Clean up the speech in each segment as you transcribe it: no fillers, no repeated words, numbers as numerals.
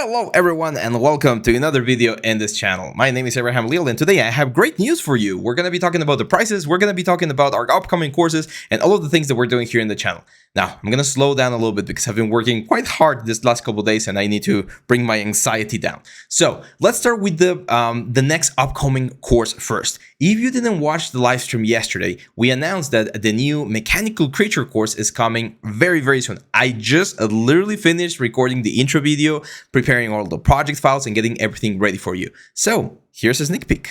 Hello everyone and welcome to another video in this channel. My name is Abraham Leal and today I have great news for you. We're going to be talking about the prices, we're going to be talking about our upcoming courses and all of the things that we're doing here in the channel. Now, I'm going to slow down a little bit because I've been working quite hard this last couple of days and I need to bring my anxiety down. So let's start with the next upcoming course first. If you didn't watch the live stream yesterday, we announced that the new mechanical creature course is coming very soon. I just literally finished recording the intro video, preparing all the project files and getting everything ready for you. So here's a sneak peek.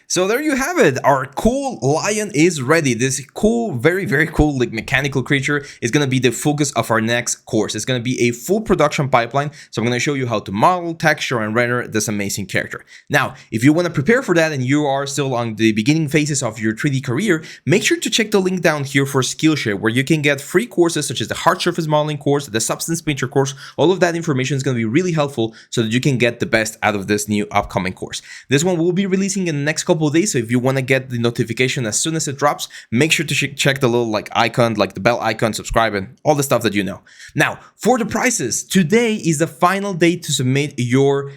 So there you have it. Our cool lion is ready. This cool, very cool like mechanical creature is going to be the focus of our next course. It's going to be a full production pipeline. So I'm going to show you how to model, texture, and render this amazing character. Now, if you want to prepare for that and you are still on the beginning phases of your 3D career, make sure to check the link down here for Skillshare, where you can get free courses such as the hard surface modeling course, the substance painter course. All of that information is going to be really helpful so that you can get the best out of this new upcoming course. This one will be releasing in the next couple of days, so if you want to get the notification as soon as it drops, make sure to check the little like icon, like the bell icon, subscribe, and all the stuff that you know. Now, for the prices, today is the final day to submit your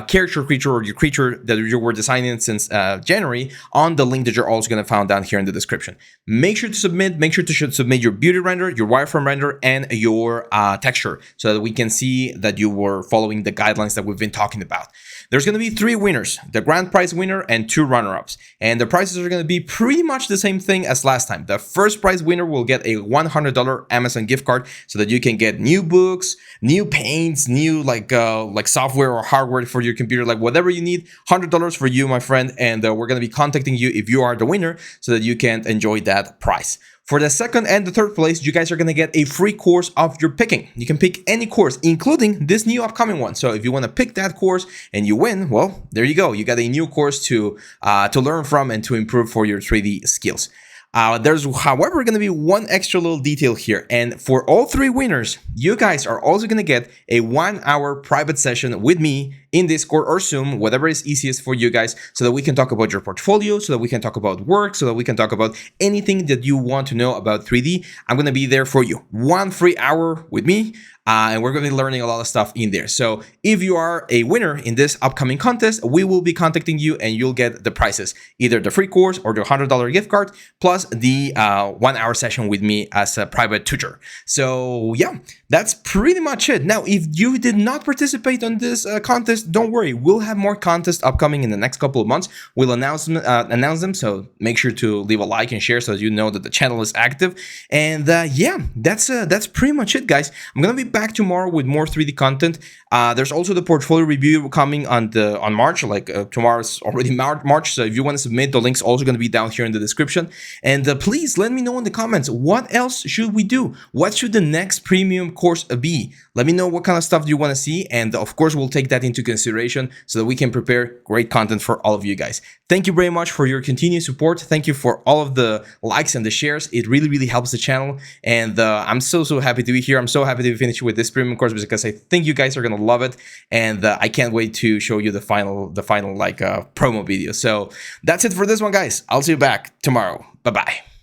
character creature or your creature that you were designing since January on the link that you're also going to find down here in the description. Make sure to submit your beauty render, your wireframe render, and your texture so that we can see that you were following the guidelines that we've been talking about. There's going to be 3 winners, the grand prize winner and 2 runner-ups. And the prices are going to be pretty much the same thing as last time. The first prize winner will get a $100 Amazon gift card so that you can get new books, new paints, new like software or hardware for your computer, like whatever you need. $100 for you, my friend. And we're going to be contacting you if you are the winner so that you can enjoy that prize. For the second and the third place, you guys are going to get a free course of your picking. You can pick any course, including this new upcoming one. So if you want to pick that course and you win, well, there you go. You got a new course to learn from and to improve for your 3D skills. There's, however, going to be one extra little detail here. And for all 3 winners, you guys are also going to get a 1-hour private session with me in Discord or Zoom, whatever is easiest for you guys, so that we can talk about your portfolio, so that we can talk about work, so that we can talk about anything that you want to know about 3D. I'm going to be there for you. 1 free hour with me. And we're going to be learning a lot of stuff in there. So if you are a winner in this upcoming contest, we will be contacting you and you'll get the prizes, either the free course or the $100 gift card, plus the 1-hour session with me as a private tutor. So yeah, that's pretty much it. Now, if you did not participate on this contest, don't worry. We'll have more contests upcoming in the next couple of months. We'll announce them. So make sure to leave a like and share so that you know that the channel is active. And yeah, that's pretty much it, guys. I'm going to be back tomorrow with more 3D content. There's also the portfolio review coming on March. Tomorrow's already March. So if you want to submit, the link's also going to be down here in the description. And please let me know in the comments, what else should we do? What should the next premium course be? Let me know what kind of stuff you want to see. And of course, we'll take that into consideration so that we can prepare great content for all of you guys. Thank you very much for your continued support. Thank you for all of the likes and the shares. It really helps the channel. And I'm so happy to be here. I'm so happy to finish with this premium course because I think you guys are going to love it. And I can't wait to show you the final like promo video. So that's it for this one, guys. I'll see you back tomorrow. Bye-bye.